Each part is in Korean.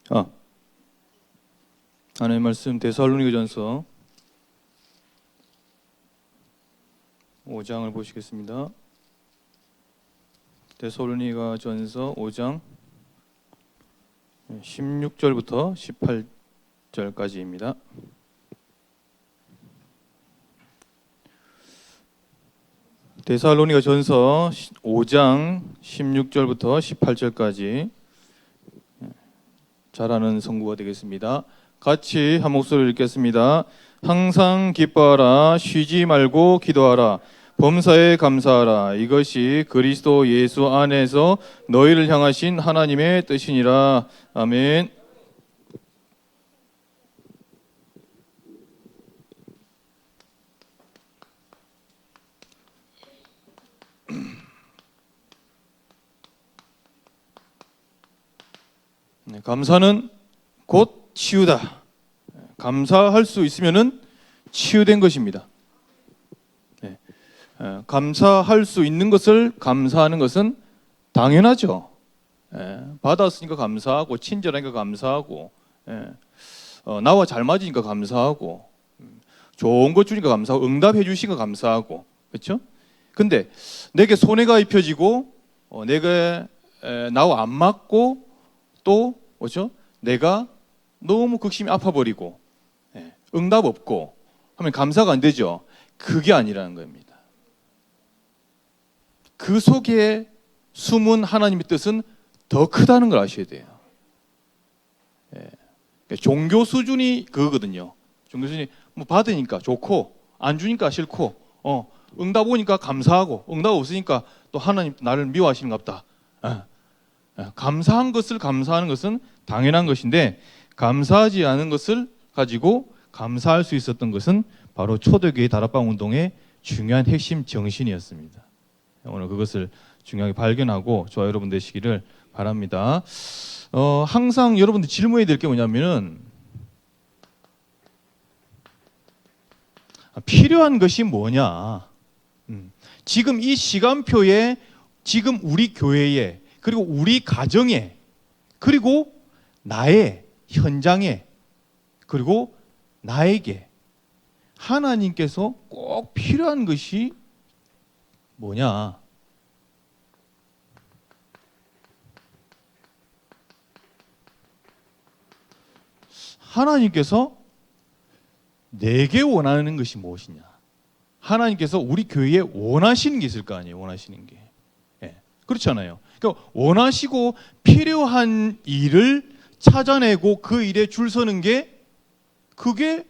아, 하나님의 말씀 데살로니가전서 5장을 보시겠습니다. 데살로니가전서 5장 16절부터 18절까지입니다. 데살로니가전서 5장 16절부터 18절까지 잘 아는 성구가 되겠습니다. 같이 한 목소리를 읽겠습니다. 항상 기뻐하라, 쉬지 말고 기도하라, 범사에 감사하라. 이것이 그리스도 예수 안에서 너희를 향하신 하나님의 뜻이니라. 아멘. 감사는 곧 치유다. 감사할 수 있으면은 치유된 것입니다. 감사할 수 있는 것을 감사하는 것은 당연하죠. 받았으니까 감사하고, 친절하니까 감사하고, 나와 잘 맞으니까 감사하고, 좋은 것 주니까 감사하고, 응답해 주시니까 감사하고, 그렇죠? 근데 내게 손해가 입혀지고, 내가 나와 안 맞고, 또 뭐죠? 내가 너무 극심히 아파버리고 응답 없고 하면 감사가 안 되죠. 그게 아니라는 겁니다. 그 속에 숨은 하나님의 뜻은 더 크다는 걸 아셔야 돼요. 종교 수준이 그거거든요. 종교 수준이 뭐 받으니까 좋고 안 주니까 싫고 응답 오니까 감사하고 응답 없으니까 또 하나님 나를 미워하시는 것 같다. 감사한 것을 감사하는 것은 당연한 것인데 감사하지 않은 것을 가지고 감사할 수 있었던 것은 바로 초대교회 다락방 운동의 중요한 핵심 정신이었습니다. 오늘 그것을 중요하게 발견하고 저와 여러분 되시기를 바랍니다. 항상 여러분들 질문해야 될 게 뭐냐면은 필요한 것이 뭐냐? 지금 이 시간표에 지금 우리 교회에 그리고 우리 가정에 그리고 나의 현장에 그리고 나에게 하나님께서 꼭 필요한 것이 뭐냐? 하나님께서 내게 원하는 것이 무엇이냐? 하나님께서 우리 교회에 원하시는 게 있을 거 아니에요? 원하시는 게. 그렇잖아요. 그러니까 원하시고 필요한 일을 찾아내고 그 일에 줄 서는 게 그게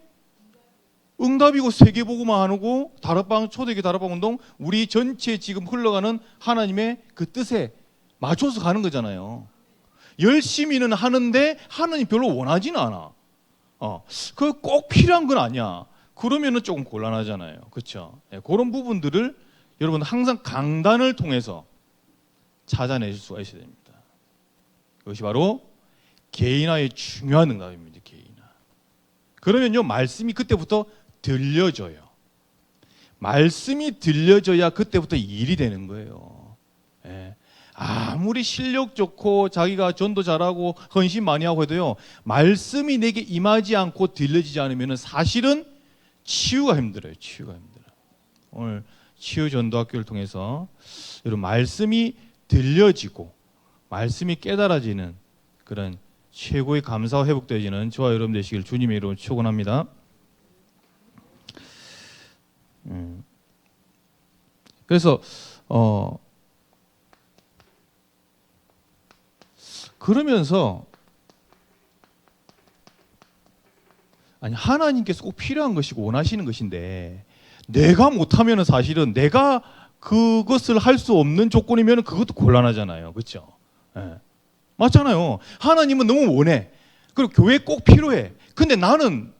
응답이고 세계복음화 하고 다락방 초대교회 다락방 운동 우리 전체 지금 흘러가는 하나님의 그 뜻에 맞춰서 가는 거잖아요. 열심히는 하는데 하나님 별로 원하지는 않아. 그 꼭 필요한 건 아니야. 그러면은 조금 곤란하잖아요. 그렇죠? 그런 부분들을 여러분 항상 강단을 통해서 찾아내실 수가 있어야 됩니다. 그것이 바로 개인화의 중요한 응답입니다. 개인화. 그러면요 말씀이 그때부터 들려져요. 말씀이 들려져야 그때부터 일이 되는 거예요. 아무리 실력 좋고 자기가 전도 잘하고 헌신 많이 하고 해도요 말씀이 내게 임하지 않고 들려지지 않으면 사실은 치유가 힘들어요. 치유가 힘들어요. 오늘 치유 전도학교를 통해서 여러분 말씀이 들려지고 말씀이 깨달아지는 그런 최고의 감사와 회복되어지는 저와 여러분 되시길 주님의 이름으로 축원합니다. 그래서 그러면서 아니 하나님께서 꼭 필요한 것이고 원하시는 것인데 내가 못하면 사실은 내가 그것을 할 수 없는 조건이면 그것도 곤란하잖아요. 그렇죠? 맞잖아요. 하나님은 너무 원해. 그리고 교회 꼭 필요해. 근데 나는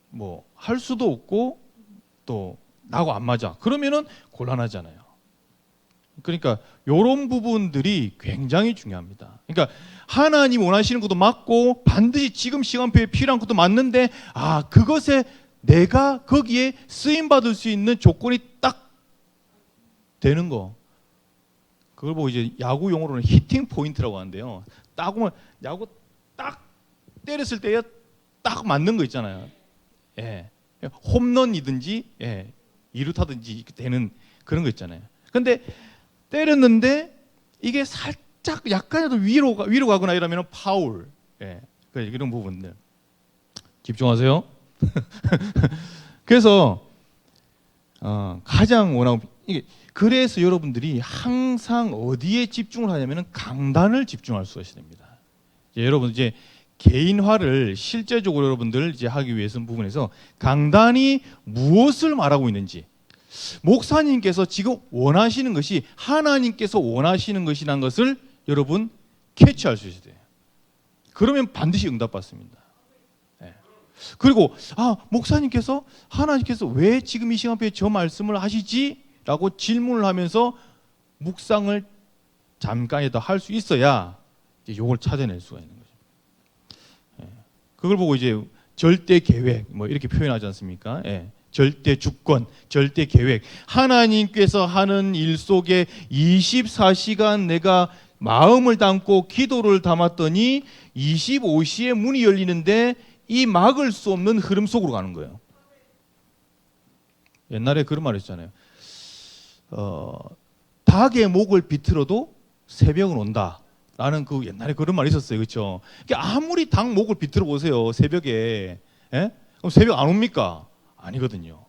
뭐 할 수도 없고 또 나하고 안 맞아. 그러면은 곤란하잖아요. 그러니까 이런 부분들이 굉장히 중요합니다. 그러니까 하나님 원하시는 것도 맞고 반드시 지금 시간표에 필요한 것도 맞는데 그것에 내가 거기에 쓰임 받을 수 있는 조건이 딱 되는 거. 그걸 보고 이제 야구 용어로는 히팅 포인트라고 하는데요. 딱 오면 야구 딱 때렸을 때에 딱 맞는 거 있잖아요. 예. 홈런이든지 이루타든지 되는 그런 거 있잖아요. 근데 때렸는데 이게 살짝 약간이라도 위로 가거나 이러면 파울. 예. 이런 부분들 집중하세요. 그래서 가장 원하고 이게 그래서 여러분들이 항상 어디에 집중을 하냐면은 강단을 집중할 수가 있습니다. 여러분 이제 개인화를 실제적으로 여러분들 이제 하기 위해서 부분에서 강단이 무엇을 말하고 있는지 목사님께서 지금 원하시는 것이 하나님께서 원하시는 것이라는 것을 여러분 캐치할 수 있어야 돼요. 그러면 반드시 응답받습니다. 그리고 목사님께서 하나님께서 왜 지금 이 시간표에 저 말씀을 하시지? 라고 질문을 하면서 묵상을 잠깐이라도 할 수 있어야 이걸 찾아낼 수가 있는 거죠. 그걸 보고 이제 절대 계획 뭐 이렇게 표현하지 않습니까? 절대 주권, 절대 계획. 하나님께서 하는 일 속에 24시간 내가 마음을 담고 기도를 담았더니 25시에 문이 열리는데 이 막을 수 없는 흐름 속으로 가는 거예요. 옛날에 그런 말 했잖아요. 닭의 목을 비틀어도 새벽은 온다. 라는 그 옛날에 그런 말이 있었어요. 그렇죠? 그러니까 아무리 닭 목을 비틀어 보세요. 새벽에. 그럼 새벽 안 옵니까? 아니거든요.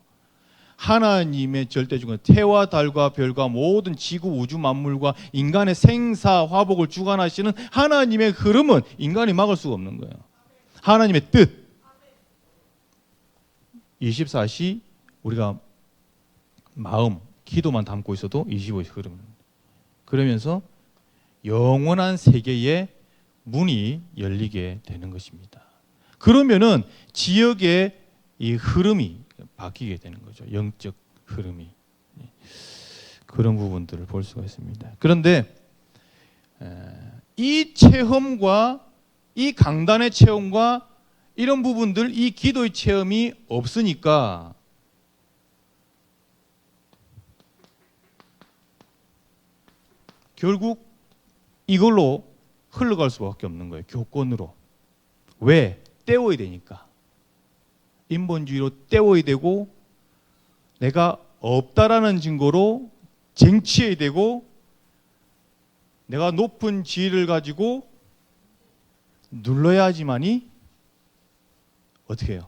하나님의 절대주권, 태와 달과 별과 모든 지구 우주 만물과 인간의 생사 화복을 주관하시는 하나님의 흐름은 인간이 막을 수가 없는 거예요. 하나님의 뜻. 24시 우리가 마음, 기도만 담고 있어도 25시 흐르는. 그러면서 영원한 세계의 문이 열리게 되는 것입니다. 그러면은 지역의 이 흐름이 바뀌게 되는 거죠. 영적 흐름이. 그런 부분들을 볼 수가 있습니다. 그런데 이 체험과 이 강단의 체험과 이런 부분들, 이 기도의 체험이 없으니까 결국 이걸로 흘러갈 수밖에 없는 거예요. 교권으로. 왜? 때워야 되니까. 인본주의로 때워야 되고 내가 없다라는 증거로 쟁취해야 되고 내가 높은 지위를 가지고 눌러야지만이 어떻게 해요?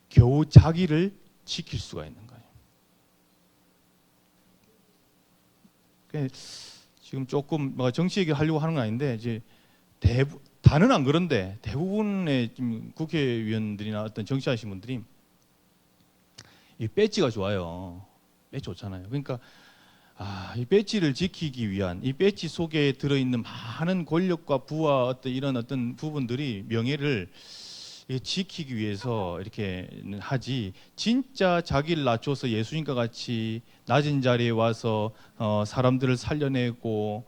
겨우 자기를 지킬 수가 있는 거예요. 지금 조금 정치 얘기를 하려고 하는 건 아닌데 이제 다는 안 그런데 대부분의 지금 국회의원들이나 어떤 정치하시는 분들이 이 배지가 좋아요. 배지 좋잖아요. 그러니까 이 배지를 지키기 위한 이 배지 속에 들어있는 많은 권력과 부와 이런 어떤 부분들이 명예를 지키기 위해서 이렇게 하지 진짜 자기를 낮춰서 예수님과 같이 낮은 자리에 와서 사람들을 살려내고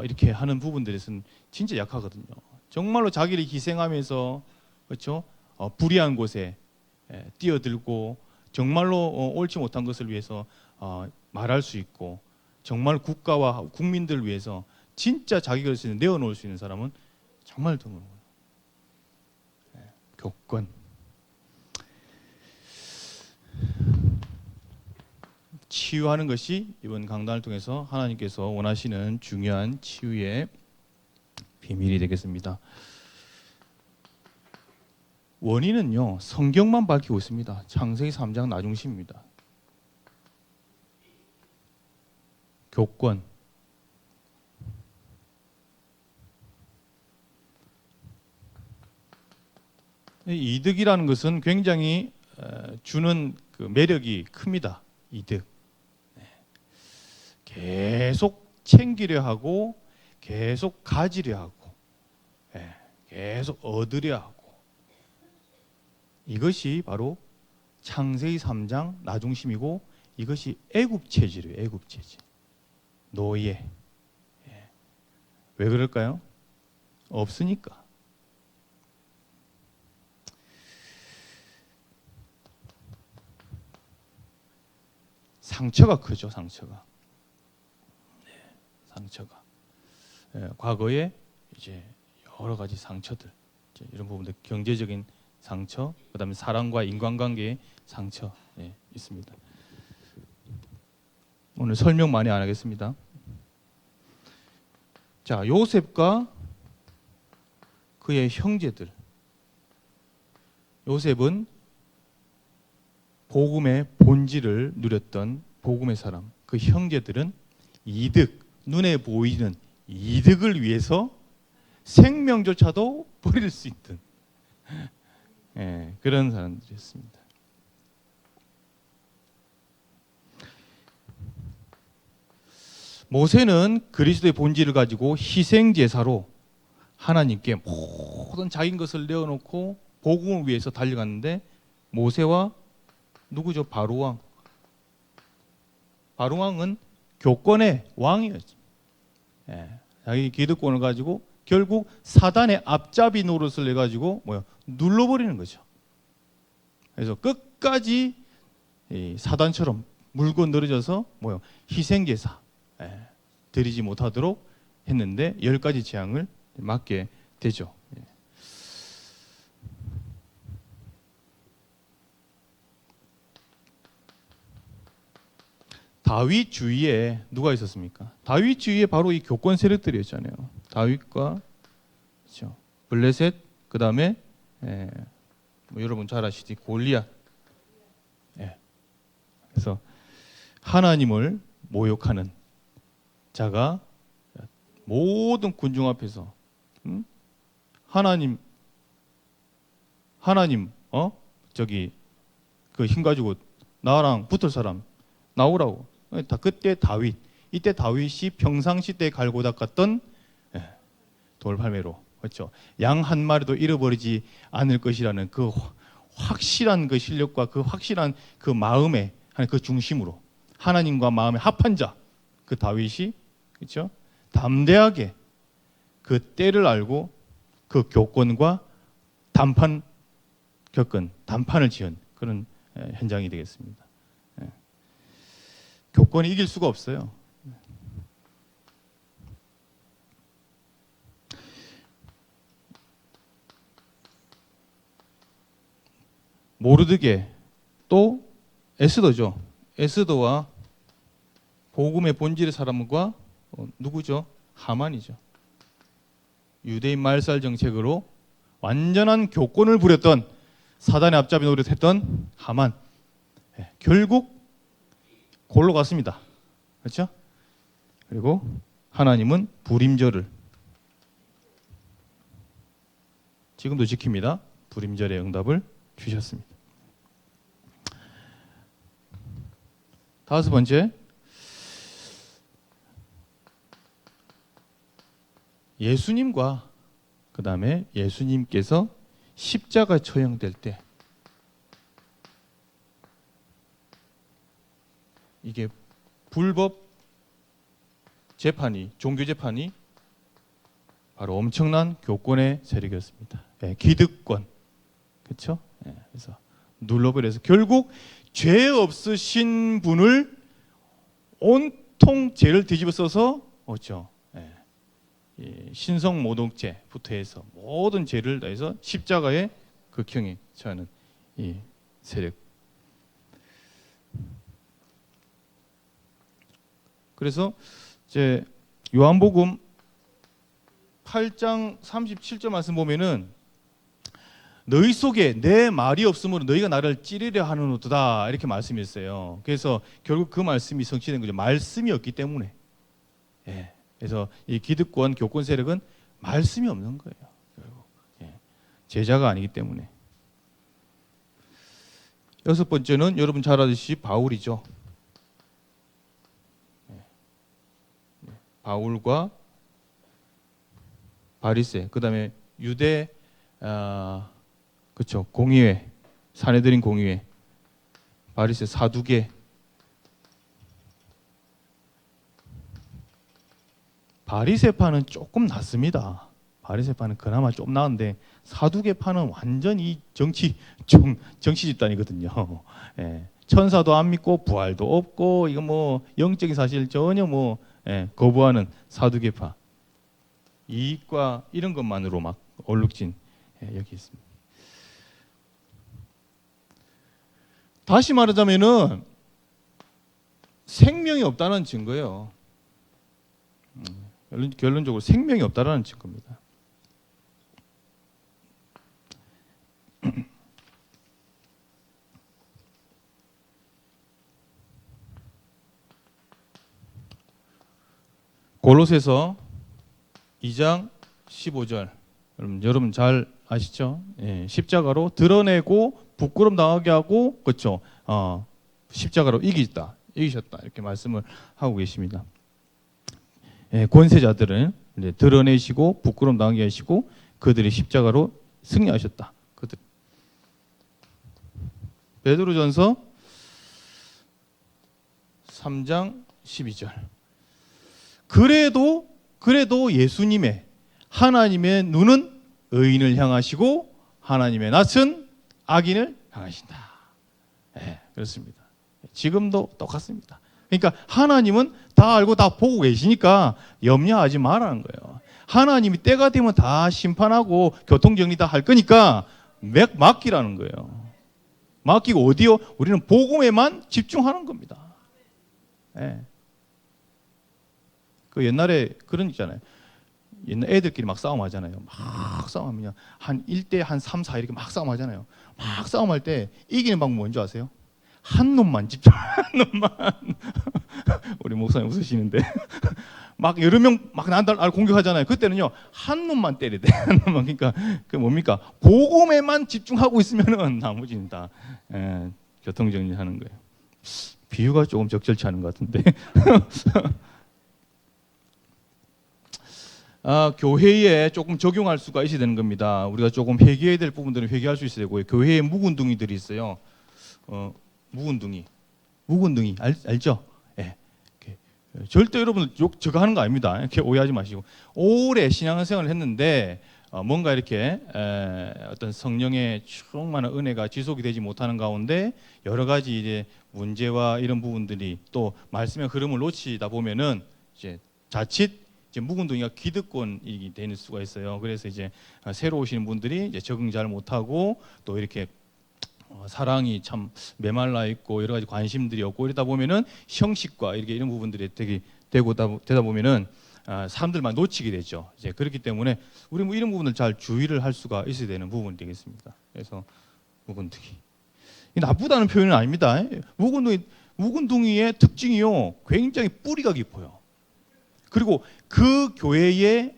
이렇게 하는 부분들에서는 진짜 약하거든요. 정말로 자기를 희생하면서 그렇죠? 불의한 곳에 뛰어들고 정말로 옳지 못한 것을 위해서 말할 수 있고 정말 국가와 국민들을 위해서 진짜 자기 것을 내어놓을 수 있는 사람은 정말 드문 거예요. 교권. 치유하는 것이 이번 강단을 통해서 하나님께서 원하시는 중요한 치유의 비밀이 되겠습니다. 원인은요, 성경만 밝히고 있습니다. 창세기 3장 나중심입니다. 교권. 이득이라는 것은 굉장히 주는 그 매력이 큽니다. 이득. 계속 챙기려 하고 계속 가지려 하고 계속 얻으려 하고 이것이 바로 창세기 3장 나중심이고 이것이 애국체질이에요. 애국체질. 노예. 왜 그럴까요? 없으니까. 상처가 크죠. 상처가. 상처가. 과거에 이제 여러 가지 상처들. 이런 부분들 경제적인 상처, 그다음에 사랑과 인간관계의 상처 있습니다. 오늘 설명 많이 안 하겠습니다. 자, 요셉과 그의 형제들. 요셉은 복음의 본질을 누렸던 복음의 사람. 그 형제들은 이득, 눈에 보이는 이득을 위해서 생명조차도 버릴 수 있던 그런 사람들이었습니다. 모세는 그리스도의 본질을 가지고 희생제사로 하나님께 모든 자기 것을 내어놓고 복음을 위해서 달려갔는데, 모세와 누구죠? 바로왕. 바로왕은 교권의 왕이었죠. 자기 기득권을 가지고 결국 사단의 앞잡이 노릇을 해가지고 눌러버리는 거죠. 그래서 끝까지 사단처럼 물고 늘어져서 희생제사 드리지 못하도록 했는데 10가지 재앙을 맞게 되죠. 다윗 주위에 누가 있었습니까? 다윗 주위에 바로 이 교권 세력들이었잖아요. 다윗과 그렇죠. 블레셋, 그 다음에 여러분 잘 아시지 골리앗. 그래서 하나님을 모욕하는 자가 모든 군중 앞에서 하나님 저기 그 힘 가지고 나랑 붙을 사람 나오라고. 그때 다윗, 이때 다윗이 평상시 때 갈고 닦았던 돌팔매로, 그렇죠. 양 한 마리도 잃어버리지 않을 것이라는 그 확실한 그 실력과 그 확실한 그 마음의 그 중심으로 하나님과 마음의 합한 자, 그 다윗이 그렇죠. 담대하게 그 때를 알고 그 교권과 단판을 지은 그런 현장이 되겠습니다. 교권이 이길 수가 없어요. 모르드게, 또 에스더죠. 에스더와 복음의 본질의 사람과 누구죠? 하만이죠. 유대인 말살 정책으로 완전한 교권을 부렸던, 사단의 앞잡이 노릇했던 하만. 결국 골로 갔습니다. 그렇죠? 그리고 하나님은 불임절을 지금도 지킵니다. 불임절의 응답을 주셨습니다. 5번째, 예수님과 그 다음에 예수님께서 십자가 처형될 때 이게 불법 재판이, 종교 재판이 바로 엄청난 교권의 세력이었습니다. 기득권, 그렇죠? 그래서 눌러버려서 결국 죄 없으신 분을 온통 죄를 뒤집어 써서 그렇죠? 신성 모독죄부터 해서 모든 죄를 다해서 십자가의 극형에 처하는 이 세력. 그래서 이제 요한복음 8장 37절 말씀 보면은 너희 속에 내 말이 없으므로 너희가 나를 찌르려 하는도다, 이렇게 말씀했어요. 그래서 결국 그 말씀이 성취된 거죠. 말씀이 없기 때문에. 그래서 이 기득권 교권 세력은 말씀이 없는 거예요. 결국. 제자가 아니기 때문에. 6번째는 여러분 잘 아시듯이 바울이죠. 바울과 바리새, 그 다음에 유대 그렇죠, 공의회, 사내들인 공의회, 바리새, 사두개. 바리새파는 조금 낫습니다. 바리새파는 그나마 좀 나은데 사두개파는 완전히 정치 집단이거든요. 천사도 안 믿고 부활도 없고 이거 영적인 사실 전혀 거부하는 사두개파, 이익과 이런 것만으로 막 얼룩진 여기 있습니다. 다시 말하자면은 생명이 없다는 증거예요. 결론적으로 생명이 없다라는 증거입니다. 골로새서 2장 15절 여러분 잘 아시죠? 십자가로 드러내고 부끄럼 당하게 하고 그렇죠. 십자가로 이기셨다 이렇게 말씀을 하고 계십니다. 권세자들은 드러내시고 부끄럼 당하게 하시고 그들이 십자가로 승리하셨다. 그들. 베드로전서 3장 12절. 그래도 예수님의 하나님의 눈은 의인을 향하시고 하나님의 낯은 악인을 향하신다. 그렇습니다. 지금도 똑같습니다. 그러니까 하나님은 다 알고 다 보고 계시니까 염려하지 말라는 거예요. 하나님이 때가 되면 다 심판하고 교통정리 다 할 거니까 맡기라는 거예요. 맡기고 어디요? 우리는 복음에만 집중하는 겁니다. 그 옛날에 그런 있잖아요. 옛날 애들끼리 막 싸움하잖아요. 막 싸움하면 한 1대 한 3, 4 이렇게 막 싸움하잖아요. 막 싸움할 때 이기는 방법 뭔지 아세요? 한 놈만 집중, 한 놈만. 우리 목사님 웃으시는데 막 여러 명 막 나를 공격하잖아요. 그때는요 한 놈만 때려야 돼. 한 놈만. 그러니까 그 뭡니까? 복음에만 집중하고 있으면은 나머지는 다 교통 정리하는 거예요. 비유가 조금 적절치 않은 것 같은데. 교회에 조금 적용할 수가 있어야 되는 겁니다. 우리가 조금 회개해야 될 부분들은 회개할 수 있어야 되고요. 교회에 묵은둥이들이 있어요. 묵은둥이 알죠? 절대 여러분 저거 하는 거 아닙니다. 이렇게 오해하지 마시고 오래 신앙생활을 했는데 뭔가 이렇게 어떤 성령의 충만한 은혜가 지속이 되지 못하는 가운데 여러 가지 이제 문제와 이런 부분들이 또 말씀의 흐름을 놓치다 보면은 이제 자칫 묵은둥이가 기득권이 되는 수가 있어요. 그래서 이제 새로 오시는 분들이 이제 적응 잘 못하고 또 이렇게 사랑이 참 메말라 있고 여러 가지 관심들이 없고 이러다 보면은 형식과 이런 부분들이 되다 보면은 사람들만 놓치게 되죠. 이제 그렇기 때문에 우리 뭐 이런 부분을 잘 주의를 할 수가 있어야 되는 부분이 되겠습니다. 그래서 묵은둥이 나쁘다는 표현은 아닙니다. 묵은둥이의 특징이요 굉장히 뿌리가 깊어요. 그리고 그 교회의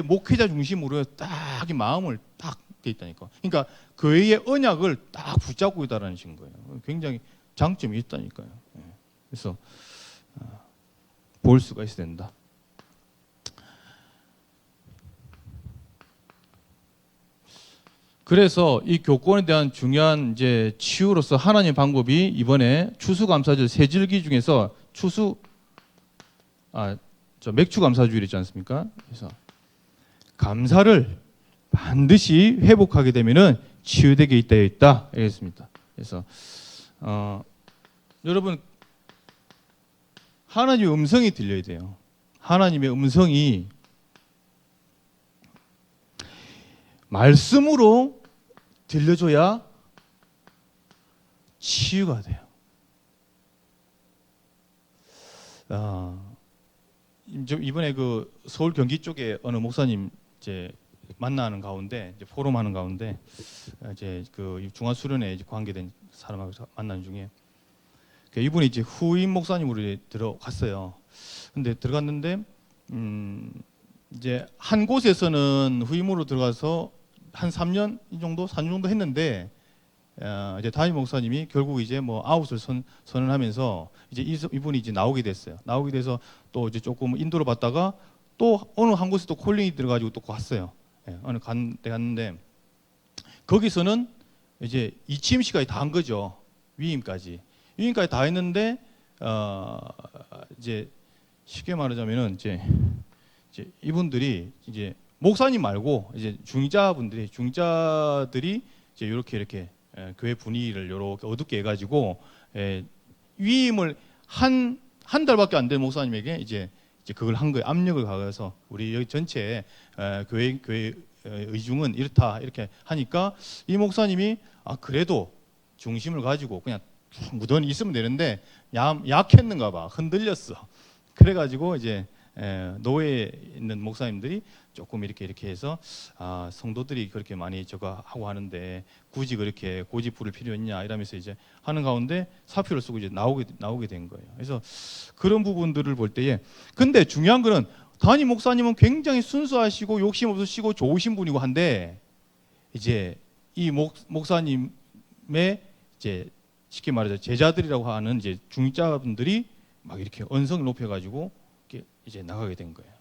목회자 중심으로 딱 이 마음을 딱 돼 있다니까. 그러니까 교회의 언약을 딱 붙잡고 있다라는 거예요. 굉장히 장점이 있다니까요. 그래서 볼 수가 있어야 된다. 그래서 이 교권에 대한 중요한 이제 치유로서 하나님의 방법이 이번에 추수감사절 세 절기 중에서 맥추감사주일 있지 않습니까? 그래서 감사를 반드시 회복하게 되면은 치유되게 있다 알겠습니다. 그래서 여러분 하나님의 음성이 들려야 돼요. 하나님의 음성이 말씀으로 들려줘야 치유가 돼요. 이번에 그 서울 경기 쪽에 어느 목사님 이제 만나는 가운데 이제 포럼하는 가운데 이제 그 중화수련회 관계된 사람하고 만나는 중에 이분이 이제 후임 목사님으로 들어갔어요. 근데 들어갔는데 이제 한 곳에서는 후임으로 들어가서 한 3년 정도 4년 정도 했는데 이제 담임 목사님이 결국 이제 뭐 아웃을 선언하면서 이제 이분이 이제 나오게 됐어요. 나오게 돼서 또 이제 조금 인도를 받다가 또 어느 한 곳에 또 콜링이 들어가지고 또 갔어요. 어느 데 갔는데 거기서는 이제 이치임씨까지 다 한 거죠. 위임까지 다 했는데 이제 쉽게 말하자면은 이제 이분들이 이제 목사님 말고 이제 중직자들이 이제 이렇게 교회 분위기를 이렇게 어둡게 해가지고 위임을 한 달밖에 안 된 목사님에게 이제 그걸 한 거예요. 압력을 가해서 우리 여기 전체 교회 의중은 이렇다 이렇게 하니까 이 목사님이 그래도 중심을 가지고 그냥 무던히 있으면 되는데 약했는가 봐. 흔들렸어. 그래가지고 이제 노예에 있는 목사님들이 조금 이렇게 해서 성도들이 그렇게 많이 저거 하고 하는데 굳이 그렇게 고집 부릴 필요 있냐 이러면서 이제 하는 가운데 사표를 쓰고 이제 나오게 된 거예요. 그래서 그런 부분들을 볼 때에 근데 중요한 거는 담임 목사님은 굉장히 순수하시고 욕심 없으시고 좋으신 분이고 한데 이제 이 목사님의 이제 쉽게 말해서 제자들이라고 하는 이제 중직자분들이 막 이렇게 언성을 높여가지고 이렇게 이제 나가게 된 거예요.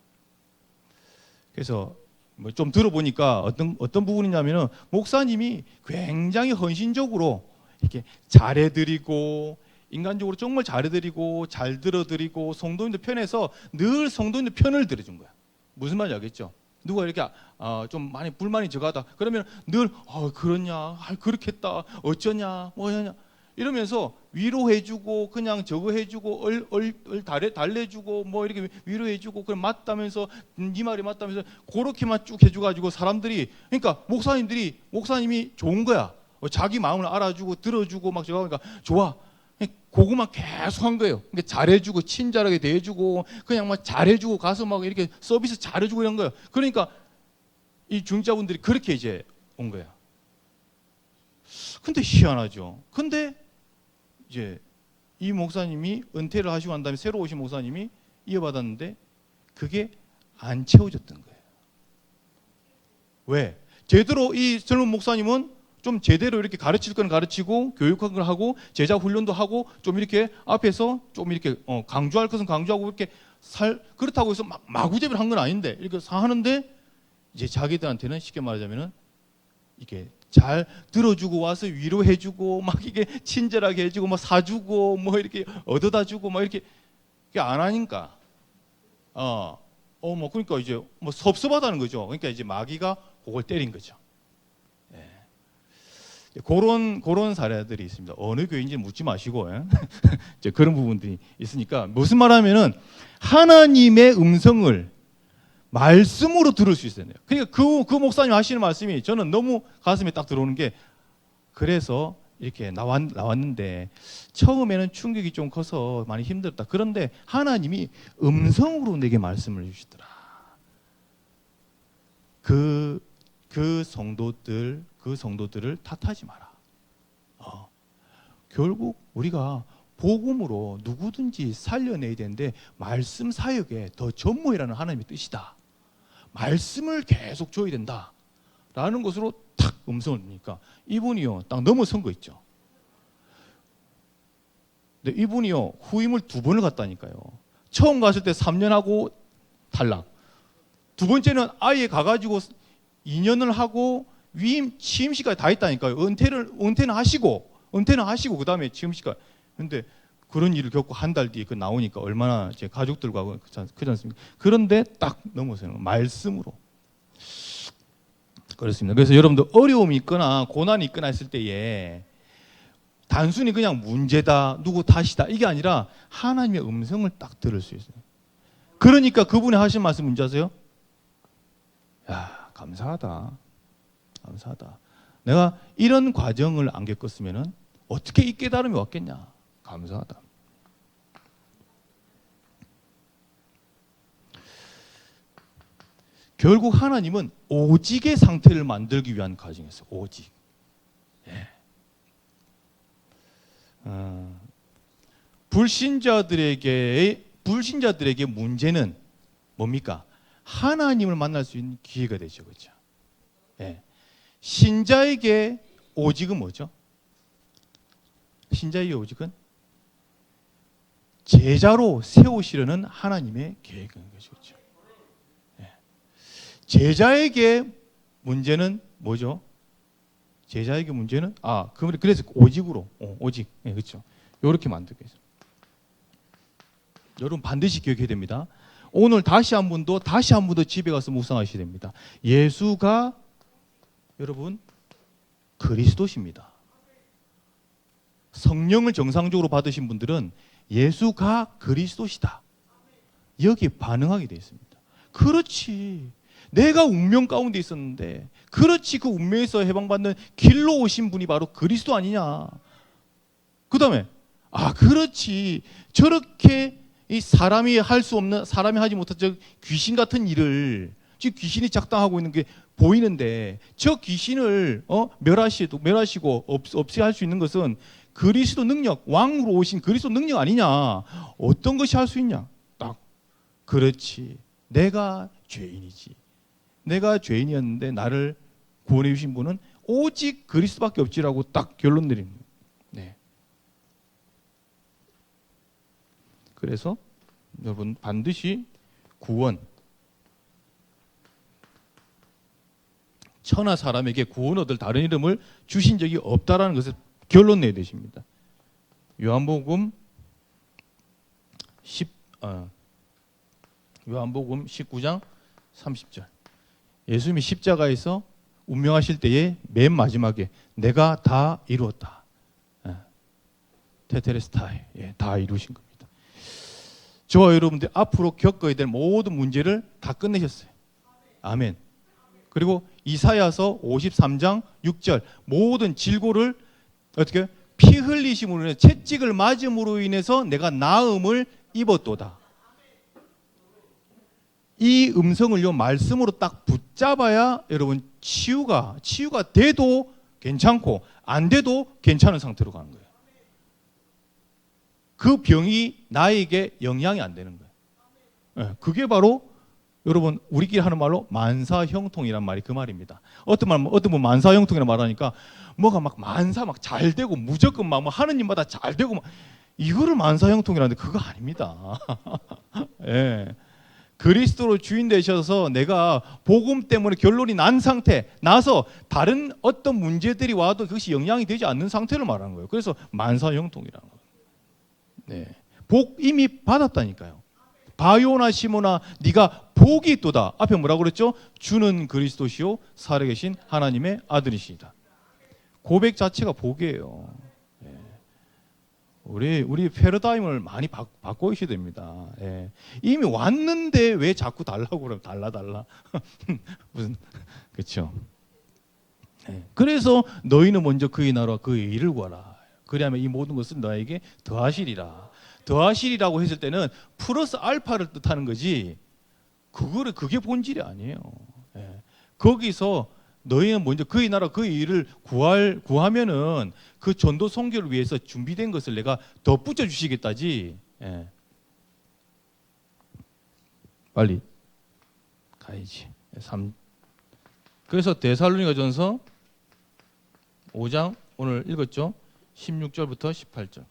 그래서 뭐 좀 들어보니까 어떤 부분이냐면은 목사님이 굉장히 헌신적으로 이렇게 잘해드리고 인간적으로 정말 잘해드리고 잘 들어드리고 성도님들 편에서 늘 성도님들 편을 들어준 거야. 무슨 말인지 알겠죠? 누가 이렇게 좀 많이 불만이 저하다 그러면 늘 그러냐, 그렇겠다, 어쩌냐, 뭐냐 이러면서 위로해주고 그냥 저거 해주고 달래주고 뭐 이렇게 위로해주고 그럼 맞다면서 네 말이 맞다면서 그렇게만 쭉 해줘가지고 사람들이 그러니까 목사님이 좋은 거야. 자기 마음을 알아주고 들어주고 막 저거 하니까 좋아. 그거만 계속 한 거예요. 그러니까 잘해주고 친절하게 대해주고 그냥 막 잘해주고 가서 막 이렇게 서비스 잘해주고 이런 거예요. 그러니까 이 중직자분들이 그렇게 이제 온 거예요. 근데 희한하죠. 근데 이제 이 목사님이 은퇴를 하시고 난 다음에 새로 오신 목사님이 이어받았는데 그게 안 채워졌던 거예요. 왜? 제대로 이 젊은 목사님은 좀 제대로 이렇게 가르칠 건 가르치고 교육할 걸 하고 제자 훈련도 하고 좀 이렇게 앞에서 좀 이렇게 강조할 것은 강조하고 이렇게 그렇다고 해서 마구잡이를 한 건 아닌데 이렇게 하는데 이제 자기들한테는 쉽게 말하자면은 이게 잘 들어주고 와서 위로해주고 막 이게 친절하게 해주고 막 사주고 뭐 이렇게 얻어다주고 막 이렇게 안 하니까 뭐 그러니까 이제 뭐 섭섭하다는 거죠. 그러니까 이제 마귀가 그걸 때린 거죠. 그런 사례들이 있습니다. 어느 교회인지 묻지 마시고 이제 그런 부분들이 있으니까 무슨 말하면은 하나님의 음성을 말씀으로 들을 수 있어야 돼요. 그러니까 그 목사님 하시는 말씀이 저는 너무 가슴에 딱 들어오는 게 그래서 이렇게 나왔는데 처음에는 충격이 좀 커서 많이 힘들었다. 그런데 하나님이 음성으로 내게 말씀을 주시더라. 그 성도들을 탓하지 마라. 결국 우리가 복음으로 누구든지 살려내야 되는데 말씀 사역에 더 전무이라는 하나님의 뜻이다. 말씀을 계속 줘야 된다. 라는 것으로 탁 음성을 주니까 이분이요 딱 넘어선 거 있죠. 근데 이분이요 후임을 2번을 갔다니까요. 처음 갔을 때 3년 하고 탈락. 두 번째는 아예 가가지고 2년을 하고 위임 취임식까지 다 했다니까요. 은퇴는 하시고 그 다음에 취임식까지. 근데 그런 일을 겪고 한 달 뒤에 나오니까 얼마나 제 가족들과 그렇지 않습니까? 그런데 딱 넘어서는 말씀으로. 그렇습니다. 그래서 여러분들 어려움이 있거나 고난이 있거나 했을 때에 단순히 그냥 문제다, 누구 탓이다 이게 아니라 하나님의 음성을 딱 들을 수 있어요. 그러니까 그분이 하신 말씀 뭔지 아세요? 야, 감사하다. 내가 이런 과정을 안 겪었으면 어떻게 이 깨달음이 왔겠냐. 감사하다. 결국 하나님은 오직의 상태를 만들기 위한 과정이었어요. 오직. 불신자들에게 문제는 뭡니까? 하나님을 만날 수 있는 기회가 되죠. 그렇죠? 신자에게 오직은 뭐죠? 신자의 오직은 제자로 세우시려는 하나님의 계획인 것이죠. 제자에게 문제는 뭐죠? 제자에게 문제는 그래서 오직으로 오직 그렇죠. 이렇게 만들게 해서 여러분 반드시 기억해야 됩니다. 오늘 다시 한 번 더 집에 가서 묵상하셔야 됩니다. 예수가 여러분 그리스도십니다. 성령을 정상적으로 받으신 분들은 예수가 그리스도시다. 여기에 반응하게 되어 있습니다. 그렇지. 내가 운명 가운데 있었는데, 그렇지, 그 운명에서 해방받는 길로 오신 분이 바로 그리스도 아니냐. 그 다음에 그렇지, 저렇게 이 사람이 할 수 없는, 사람이 하지 못한 저 귀신 같은 일을, 지금 귀신이 작당하고 있는 게 보이는데, 저 귀신을 멸하시고 없이 할 수 있는 것은 그리스도 능력, 왕으로 오신 그리스도 능력 아니냐. 어떤 것이 할 수 있냐. 딱 그렇지, 내가 죄인이지. 내가 죄인이었는데 나를 구원해 주신 분은 오직 그리스도밖에 없지라고 딱 결론 내리는 거예요. 네. 그래서 여러분, 반드시 구원, 천하 사람에게 구원 얻을 다른 이름을 주신 적이 없다라는 것을 결론 내야 되십니다. 요한복음 19장 30절. 예수님이 십자가에서 운명하실 때에 맨 마지막에 내가 다 이루었다. 테테레스타이, 다 이루신 겁니다. 저와 여러분들 앞으로 겪어야 될 모든 문제를 다 끝내셨어요. 아멘. 그리고 이사야서 53장 6절, 모든 질고를 어떻게 피 흘리심으로 인해 채찍을 맞음으로 인해서 내가 나음을 입었도다. 이 음성을요, 말씀으로 딱 붙잡아야 여러분 치유가 돼도 괜찮고 안 돼도 괜찮은 상태로 가는 거예요. 그 병이 나에게 영향이 안 되는 거예요. 그게 바로 여러분 우리끼리 하는 말로 만사형통이란 말이 그 말입니다. 어떤 분 만사형통이라는 말하니까 뭐가 막 잘 되고 무조건 막 하는 일마다 잘 되고 막, 이거를 만사형통이라는데 그거 아닙니다. 예. 그리스도로 주인 되셔서 내가 복음 때문에 결론이 나서 다른 어떤 문제들이 와도 그것이 영향이 되지 않는 상태를 말하는 거예요. 그래서 만사형통이라는 거예요. 네. 복 이미 받았다니까요. 바요나 시모나 네가 복이 있도다. 앞에 뭐라고 그랬죠? 주는 그리스도시요 살아계신 하나님의 아들이시다. 고백 자체가 복이에요. 우리 패러다임을 많이 바꿔 주셔야 됩니다. 이미 왔는데 왜 자꾸 달라고 그러면 달라. 무슨, 그렇죠? 그래서 너희는 먼저 그의 나라와 그의 일을 구하라. 그리하면 이 모든 것은 너에게 더하시리라. 더하시리라고 했을 때는 플러스 알파를 뜻하는 거지, 그게 본질이 아니에요. 거기서 너희는 먼저 그의 나라 그의 일을 구하면은 그 전도 선교를 위해서 준비된 것을 내가 덧붙여 주시겠다지. 빨리 가야지. 그래서 데살로니가전서 5장 오늘 읽었죠? 16절부터 18절.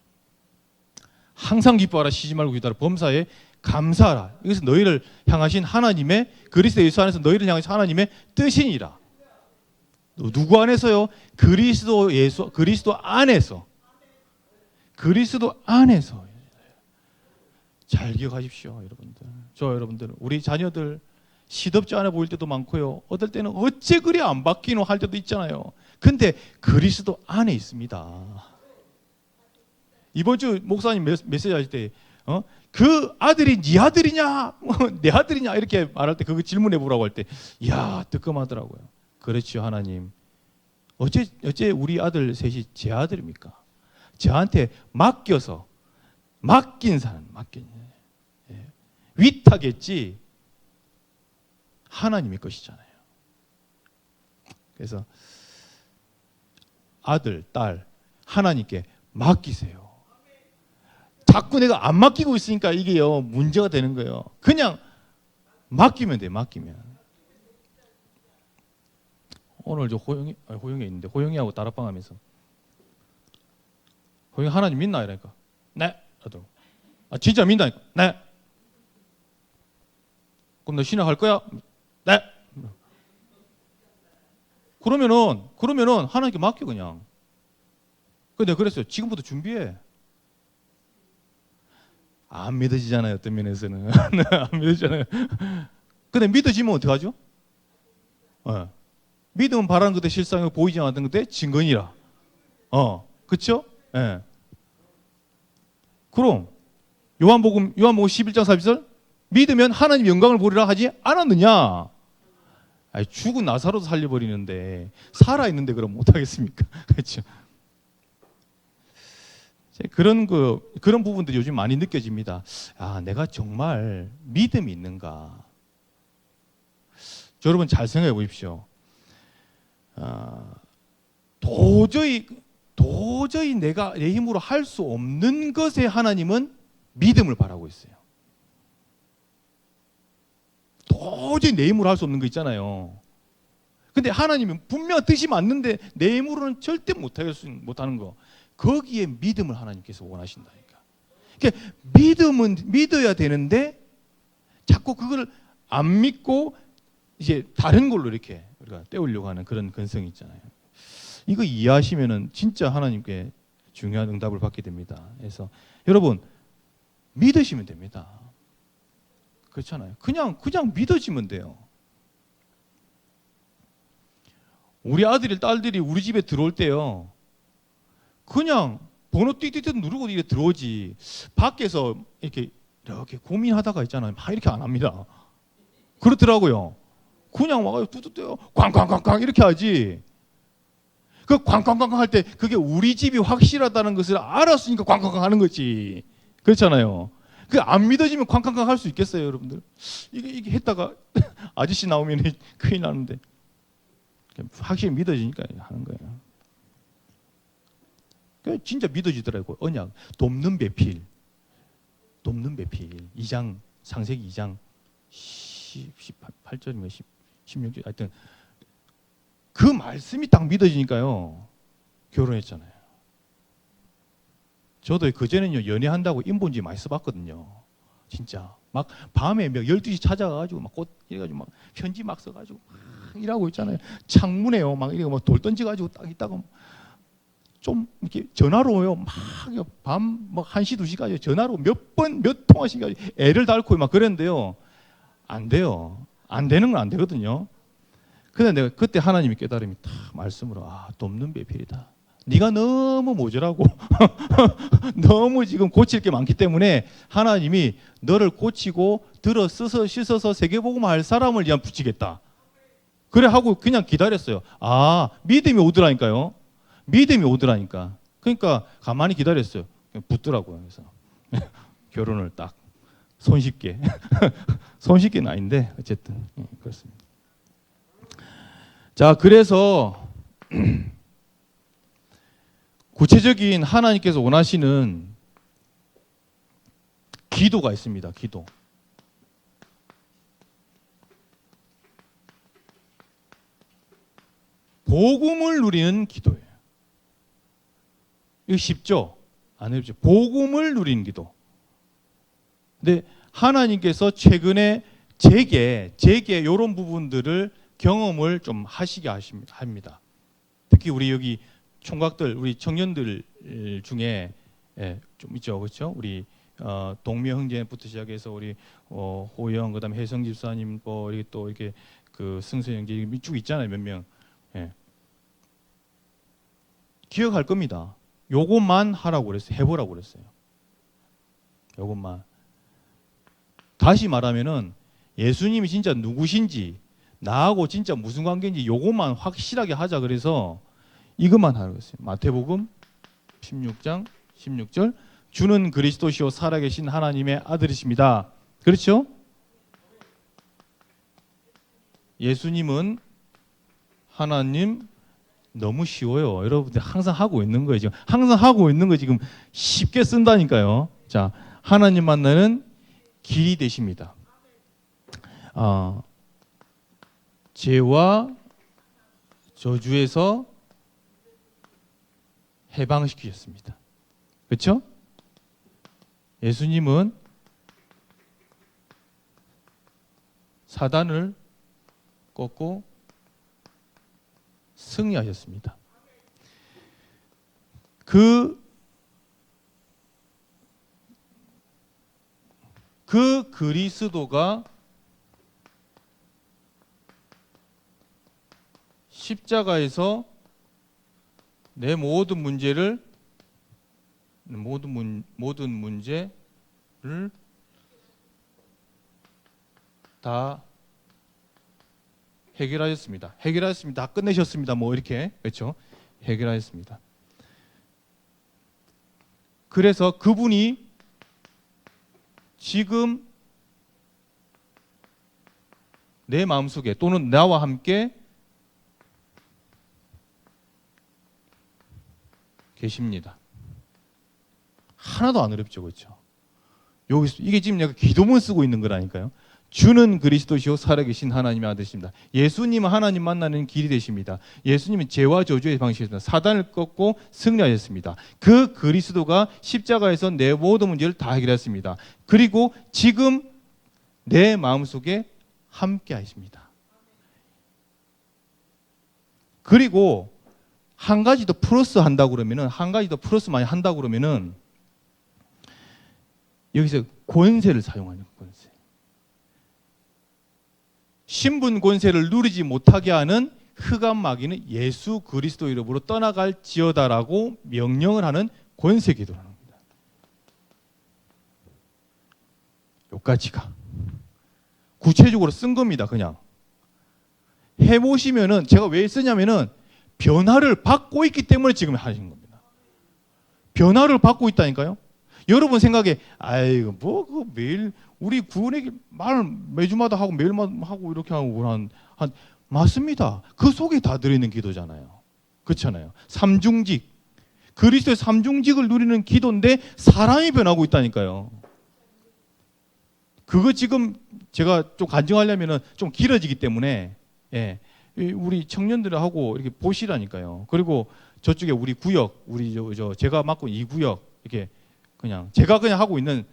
항상 기뻐하라, 쉬지 말고 기도하라, 범사에 감사하라. 이것은 너희를 향하신 하나님의, 그리스도 예수 안에서 너희를 향하신 하나님의 뜻이니라. 누구 안에서요? 그리스도 안에서. 잘 기억하십시오, 여러분들. 여러분들, 우리 자녀들 시덥지 않아 보일 때도 많고요. 어떨 때는 어째 그리 안 바뀌노 할 때도 있잖아요. 근데 그리스도 안에 있습니다. 이번 주 목사님 메시지 할 때 그 아들이 네 아들이냐 내 아들이냐 이렇게 말할 때 그거 질문해 보라고 할 때 이야 뜨끔하더라고요. 그렇죠, 하나님. 어째 우리 아들 셋이 제 아들입니까? 저한테 맡긴 사람, 위탁했지 하나님의 것이잖아요. 그래서 아들, 딸 하나님께 맡기세요. 자꾸 내가 안 맡기고 있으니까 이게요 문제가 되는 거예요. 그냥 맡기면 돼. 오늘 저 호영이 있는데 호영이하고 다락방 하면서 호영이 하나님 믿나 이러니까 네 하더라고. 진짜 믿나니까 네. 그럼 너 신학할 거야? 네. 그러면은 하나님께 맡겨 그냥. 근데 그랬어요. 지금부터 준비해. 안 믿어지잖아요. 어떤 면에서는 안 믿어지잖아요. 근데 믿어지면 어떡하죠? 믿으면 바라는 것도 실상이고 보이지 않는 것도 증거니라. 그렇죠? 그럼 요한복음 11장 40절 믿으면 하나님 영광을 보리라 하지 않았느냐? 아니, 죽은 나사로도 살려버리는데 살아 있는데 그럼 못 하겠습니까? 그렇죠? 그런 부분들이 요즘 많이 느껴집니다. 아, 내가 정말 믿음이 있는가? 여러분 잘 생각해 보십시오. 도저히 내가 내 힘으로 할 수 없는 것에 하나님은 믿음을 바라고 있어요. 도저히 내 힘으로 할 수 없는 거 있잖아요. 근데 하나님은 분명 뜻이 맞는데 내 힘으로는 절대 못하는 거. 거기에 믿음을 하나님께서 원하신다니까. 그러니까 믿음은 믿어야 되는데 자꾸 그걸 안 믿고 이제 다른 걸로 이렇게 우리가 때우려고 하는 그런 근성이 있잖아요. 이거 이해하시면은 진짜 하나님께 중요한 응답을 받게 됩니다. 그래서 여러분 믿으시면 됩니다. 그렇잖아요. 그냥 믿어지면 돼요. 우리 아들이 딸들이 우리 집에 들어올 때요. 그냥 번호 띠띠띠 누르고 이렇게 들어오지. 밖에서 이렇게 고민하다가 있잖아요. 막 이렇게 안 합니다. 그렇더라고요. 그냥 와가지고 뚜뚜뚜 꽝꽝꽝꽝 이렇게 하지. 그 꽝꽝꽝꽝 할 때 그게 우리 집이 확실하다는 것을 알았으니까 꽝꽝꽝 하는 거지. 그렇잖아요. 그 안 믿어지면 꽝꽝꽝 할 수 있겠어요, 여러분들? 이게 했다가 아저씨 나오면 큰일 나는데. 확실히 믿어지니까 하는 거예요. 진짜 믿어지더라고요. 언약. 돕는 배필. 2장, 창세기 2장 18절인가 16절. 하여튼 그 말씀이 딱 믿어지니까요. 결혼했잖아요. 저도 그전에는요, 연애한다고 인본주의 많이 써봤거든요. 진짜. 막 밤에 12시 찾아가가지고 막 꽃 이래가지고 막 편지 막 써가지고 막 일하고 있잖아요. 창문에요. 막 이렇게 돌 던져가지고 딱 있다가 좀 이렇게 전화로요. 막 밤 막 1시, 2시까지 전화로 몇 통화씩 가지고 애를 닳고 막 그랬는데요. 안 돼요. 안 되는 건 안 되거든요. 근데 내가 그때 하나님이 깨달음이 딱 말씀으로 돕는 배필이다. 네가 너무 모자라고 너무 지금 고칠 게 많기 때문에 하나님이 너를 고치고 들어 써서 씻어서 세계복음화 할 사람을 위한 붙이겠다. 그래 하고 그냥 기다렸어요. 믿음이 오더라니까요. 믿음이 오더라니까. 그러니까 가만히 기다렸어요. 붙더라고요. 그래서 결혼을 딱 손쉽게 손쉽게는 아닌데 어쨌든 그렇습니다. 자, 그래서 구체적인 하나님께서 원하시는 기도가 있습니다. 기도. 복음을 누리는 기도예요. 이거 쉽죠? 안 어렵죠? 복음을 누리는 기도. 근데 하나님께서 최근에 제게 이런 부분들을 경험을 좀 하시게 합니다. 특히 우리 여기 총각들, 우리 청년들 중에 좀 있죠, 그렇죠? 우리 동묘 형제부터 시작해서 우리 호영, 그다음에 혜성 집사님, 이렇게 또 이렇게 그 승수 형제 쭉 있잖아요, 몇 명. 기억할 겁니다. 요것만 하라고 그랬어요. 해보라고 그랬어요. 요것만. 다시 말하면은 예수님이 진짜 누구신지, 나하고 진짜 무슨 관계인지 요것만 확실하게 하자 그래서 이것만 하라고 했어요. 마태복음 16장 16절. 주는 그리스도시요 살아계신 하나님의 아들이십니다. 그렇죠? 예수님은 하나님. 너무 쉬워요. 여러분들 항상 하고 있는 거예요. 지금 항상 하고 있는 거 지금 쉽게 쓴다니까요. 자, 하나님 만나는 길이 되십니다. 죄와 저주에서 해방시키셨습니다. 그렇죠? 예수님은 사단을 꺾고 승리하셨습니다. 그 그리스도가 십자가에서 내 모든 문제를 다 해결하셨습니다. 해결하셨습니다. 끝내셨습니다. 뭐 이렇게 그렇죠? 해결하셨습니다. 그래서 그분이 지금 내 마음속에 또는 나와 함께 계십니다. 하나도 안 어렵죠, 그렇죠? 여기서 이게 지금 내가 기도문 쓰고 있는 거라니까요. 주는 그리스도시요 살아계신 하나님의 아들이십니다. 예수님은 하나님 만나는 길이 되십니다. 예수님은 죄와 저주의 방식이었습니다. 사단을 꺾고 승리하셨습니다. 그 그리스도가 십자가에서 내 모든 문제를 다 해결했습니다. 그리고 지금 내 마음속에 함께 하십니다. 그리고 한 가지 더 플러스 한다고 그러면은, 한 가지 더 플러스 많이 한다고 그러면은 여기서 권세를 사용하는 권세. 신분 권세를 누리지 못하게 하는 흑암 마귀는 예수 그리스도 이름으로 떠나갈지어다라고 명령을 하는 권세 기도라는 겁니다. 여기까지가 구체적으로 쓴 겁니다. 그냥 해보시면은, 제가 왜 쓰냐면은 변화를 받고 있기 때문에 지금 하시는 겁니다. 변화를 받고 있다니까요. 여러분 생각에 아이고 뭐 그 매일 우리 구원의 말 매주마다 하고 매일마다 하고 이렇게 하고 한 맞습니다. 그 속에 다 들어있는 기도잖아요. 그렇잖아요. 삼중직, 그리스도의 삼중직을 누리는 기도인데 사람이 변하고 있다니까요. 그거 지금 제가 좀 간증하려면은 좀 길어지기 때문에, 예, 우리 청년들하고 이렇게 보시라니까요. 그리고 저쪽에 우리 구역, 우리 제가 맡고 이 구역 이렇게 그냥 제가 그냥 하고 있는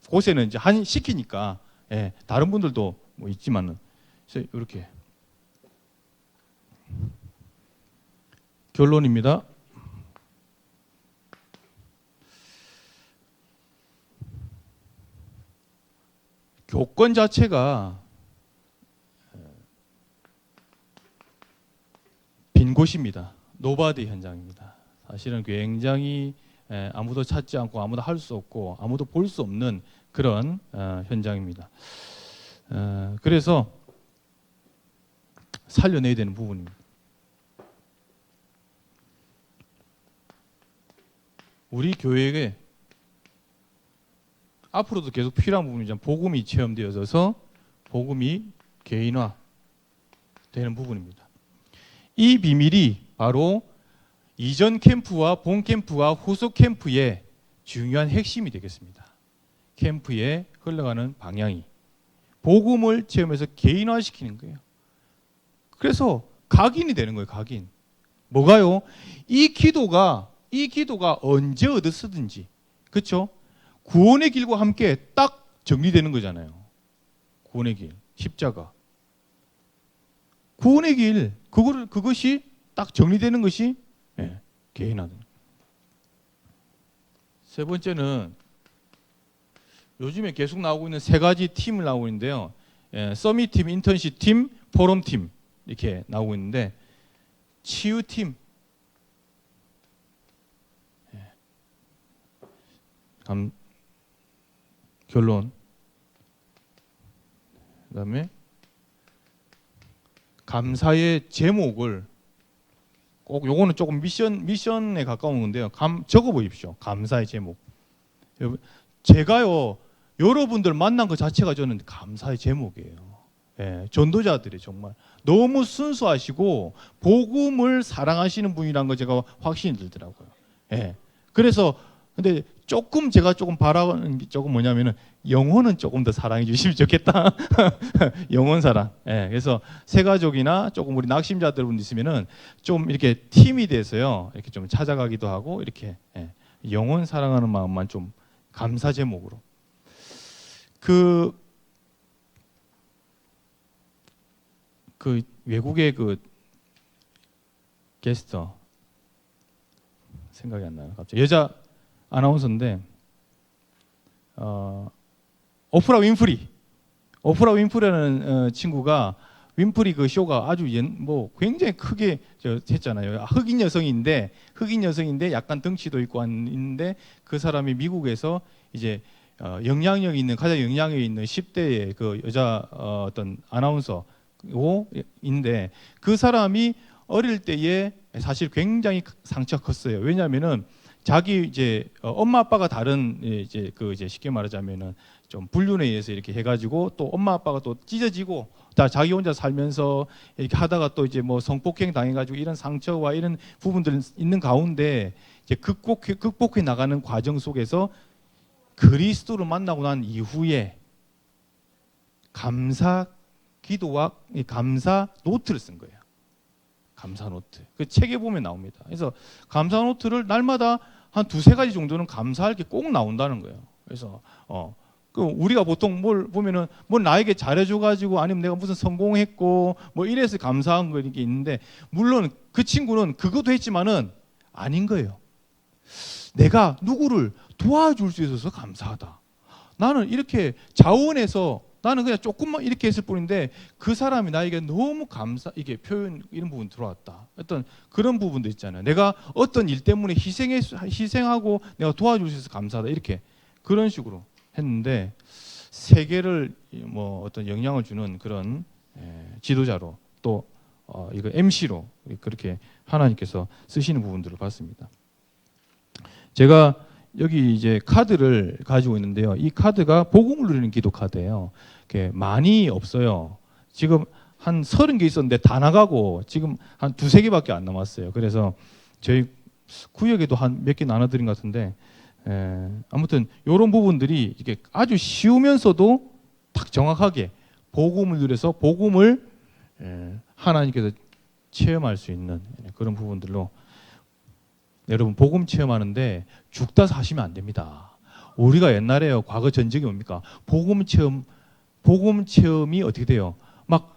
곳에는 이제 한 시키니까, 예, 다른 분들도 뭐 있지만은 이렇게 결론입니다. 교권 자체가 빈 곳입니다. 노바디 현장입니다. 사실은 굉장히 아무도 찾지 않고 아무도 할 수 없고 아무도 볼 수 없는 그런 현장입니다. 그래서 살려내야 되는 부분입니다. 우리 교회에 앞으로도 계속 필요한 부분이죠. 복음이 체험되어져서 복음이 개인화 되는 부분입니다. 이 비밀이 바로 이전 캠프와 본 캠프와 후속 캠프의 중요한 핵심이 되겠습니다. 캠프에 흘러가는 방향이 복음을 체험해서 개인화시키는 거예요. 그래서 각인이 되는 거예요. 각인. 뭐가요? 이 기도가 언제 얻어 쓰든지, 그렇죠? 구원의 길과 함께 딱 정리되는 거잖아요. 구원의 길, 십자가. 구원의 길, 그것이 딱 정리되는 것이, 예, 개인화다. 세 번째는 요즘에 계속 나오고 있는 세 가지 팀을 나오고 있는데요. 예, 서밋 팀, 인턴십 팀, 포럼 팀 이렇게 나오고 있는데, 치유 팀, 예, 결론. 그다음에 감사의 제목을 꼭, 요거는 조금 미션에 가까운 건데요. 적어 보십시오. 감사의 제목. 제가요, 여러분들 만난 것 자체가 저는 감사의 제목이에요. 예, 전도자들이 정말 너무 순수하시고 복음을 사랑하시는 분이라는 거 제가 확신이 들더라고요. 예. 그래서 근데 제가 조금 바라는 게 조금 뭐냐면은 영혼은 조금 더 사랑해 주시면 좋겠다. 영혼 사랑. 예. 그래서 새가족이나 조금 우리 낙심자들 있으면은 좀 이렇게 팀이 돼서요. 이렇게 좀 찾아가기도 하고 이렇게, 예, 영혼 사랑하는 마음만 좀 감사 제목으로. 그 외국의 그 게스트 생각이 안 나요. 갑자기 여자 아나운서인데 오프라 윈프리라는 친구가 윈프리 그 쇼가 아주 뭐 굉장히 크게 했잖아요. 흑인 여성인데 약간 덩치도 있고 있는데 그 사람이 미국에서 이제 가장 영향력 있는 10대의 그 여자 어떤 아나운서 인데 그 사람이 어릴 때에 사실 굉장히 상처가 컸어요. 왜냐하면은 자기 이제 엄마 아빠가 다른 이제 쉽게 말하자면은 좀 불륜에 의해서 이렇게 해가지고 또 엄마 아빠가 또 찢어지고 자기 혼자 살면서 이렇게 하다가 또 이제 뭐 성폭행 당해가지고 이런 상처와 이런 부분들 있는 가운데 이제 극복해 나가는 과정 속에서 그리스도를 만나고 난 이후에 감사 기도와 감사 노트를 쓴 거예요. 감사 노트. 그 책에 보면 나옵니다. 그래서 감사 노트를 날마다 한 두세 가지 정도는 감사할 게 꼭 나온다는 거예요. 그래서 그 우리가 보통 뭘 보면은 뭐 나에게 잘해줘가지고 아니면 내가 무슨 성공했고 뭐 이래서 감사한 거 이렇게 있는데 물론 그 친구는 그것도 했지만은 아닌 거예요. 내가 누구를 도와줄 수 있어서 감사하다. 나는 이렇게 자원해서 나는 그냥 조금만 이렇게 했을 뿐인데 그 사람이 나에게 너무 이게 표현 이런 부분 들어왔다. 어떤 그런 부분도 있잖아요. 내가 어떤 일 때문에 희생하고 내가 도와줄 수 있어서 감사하다. 이렇게 그런 식으로 했는데 세계를 뭐 어떤 영향을 주는 그런 지도자로 또 이거 MC로 그렇게 하나님께서 쓰시는 부분들을 봤습니다. 제가 여기 이제 카드를 가지고 있는데요. 이 카드가 복음을 누리는 기도 카드예요. 이렇게 많이 없어요. 지금 한 30개 있었는데 다 나가고 지금 한 두세 개밖에 안 남았어요. 그래서 저희 구역에도 한 몇 개 나눠드린 것 같은데 아무튼 이런 부분들이 이게 아주 쉬우면서도 딱 정확하게 복음을 누려서 복음을 하나님께서 체험할 수 있는 그런 부분들로 여러분 복음 체험하는데 죽다 사시면 안 됩니다. 우리가 옛날에요. 과거 전적이 뭡니까? 복음 체험이 어떻게 돼요? 막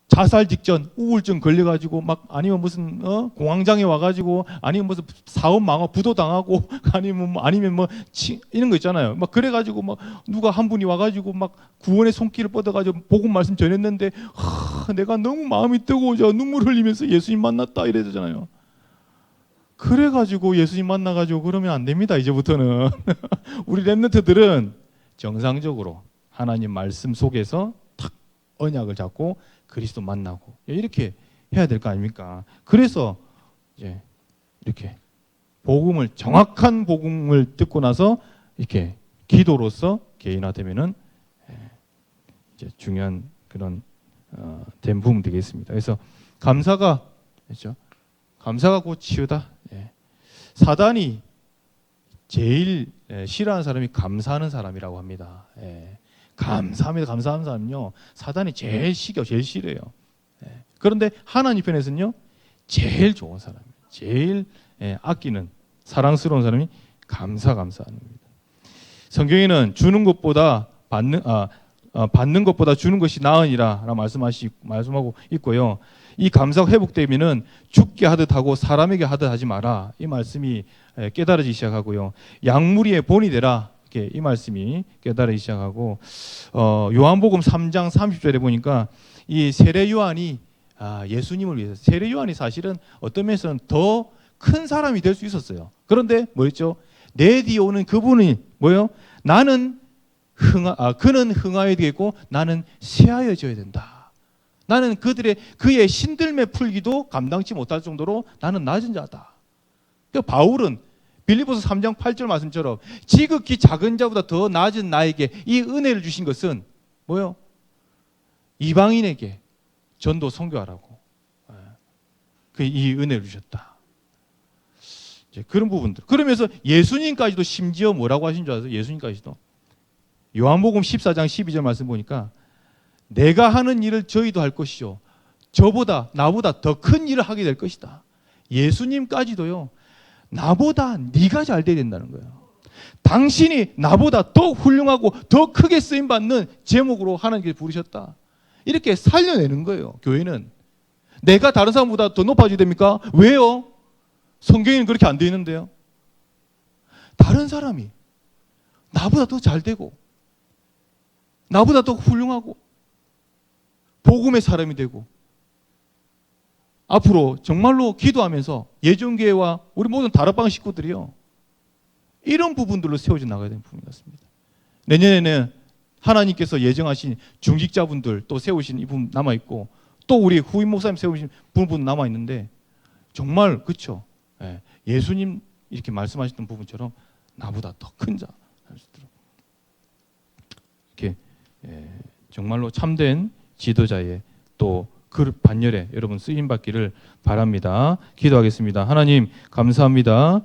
자살 직전 우울증 걸려가지고 막 아니면 무슨 공황장애 와가지고 아니면 무슨 사업 망하고 부도 당하고 아니면 뭐 이런 거 있잖아요. 막 그래가지고 막 누가 한 분이 와가지고 막 구원의 손길을 뻗어가지고 복음 말씀 전했는데 내가 너무 마음이 뜨거워져 눈물 흘리면서 예수님 만났다 이래잖아요. 그래가지고 예수님 만나가지고 그러면 안 됩니다. 이제부터는 우리 랩런트들은 정상적으로 하나님 말씀 속에서 탁 언약을 잡고 그리스도 만나고 이렇게 해야 될 거 아닙니까? 그래서 이제 이렇게 정확한 복음을 듣고 나서 이렇게 기도로서 개인화되면은 이제 중요한 그런 된 부분 되겠습니다. 그래서 감사가 그렇죠? 감사가 곧 치유다. 사단이 제일 싫어하는 사람이 감사하는 사람이라고 합니다. 감사합니다. 감사하는 사람은요. 사단이 제일 싫어요. 그런데 하나님 편에서는요. 제일 좋은 사람이에요. 제일 아끼는 사랑스러운 사람이 감사하는 겁니다. 성경에는 주는 것보다 받는 것보다 주는 것이 나으니라라고 말씀하고 있고요. 이 감사가 회복되면은 죽게 하듯 하고 사람에게 하듯 하지 마라. 이 말씀이 깨달아지기 시작하고요. 양무리의 본이 되라. 이렇게 이 말씀이 깨달아지기 시작하고 요한복음 3장 30절에 보니까 이 세례 요한이 예수님을 위해서 세례 요한이 사실은 어떤 면에서는 더 큰 사람이 될 수 있었어요. 그런데 뭐였죠? 내 뒤에 오는 그분이 뭐예요? 그는 흥하여야 되겠고 나는 쇠하여져야 된다. 나는 그의 신들매 풀기도 감당치 못할 정도로 나는 낮은 자다. 그러니까 바울은 빌립보서 3장 8절 말씀처럼 지극히 작은 자보다 더 낮은 나에게 이 은혜를 주신 것은 뭐요? 이방인에게 전도 선교하라고 이 은혜를 주셨다. 이제 그런 부분들. 그러면서 예수님까지도 심지어 뭐라고 하신 줄 아세요? 예수님까지도 요한복음 14장 12절 말씀 보니까 내가 하는 일을 저희도 할 것이요 나보다 더 큰 일을 하게 될 것이다. 예수님까지도요. 나보다 네가 잘 돼야 된다는 거예요. 당신이 나보다 더 훌륭하고 더 크게 쓰임받는 제목으로 하나님께서 부르셨다. 이렇게 살려내는 거예요. 교회는. 내가 다른 사람보다 더 높아져야 됩니까? 왜요? 성경에는 그렇게 안 되어 있는데요. 다른 사람이 나보다 더 잘 되고 나보다 더 훌륭하고 복음의 사람이 되고 앞으로 정말로 기도하면서 예전교회와 우리 모든 다락방 식구들이요. 이런 부분들로 세워져 나가야 되는 부분 같습니다. 내년에는 하나님께서 예정하신 중직자분들 또 세우신 이분 남아 있고 또 우리 후임 목사님 세우신 부분 남아 있는데 정말 그렇죠. 예수님 이렇게 말씀하셨던 부분처럼 나보다 더 큰 자 할 수 있도록 이렇게 정말로 참된 지도자의 또 그 반열에 여러분 쓰임 받기를 바랍니다. 기도하겠습니다. 하나님 감사합니다.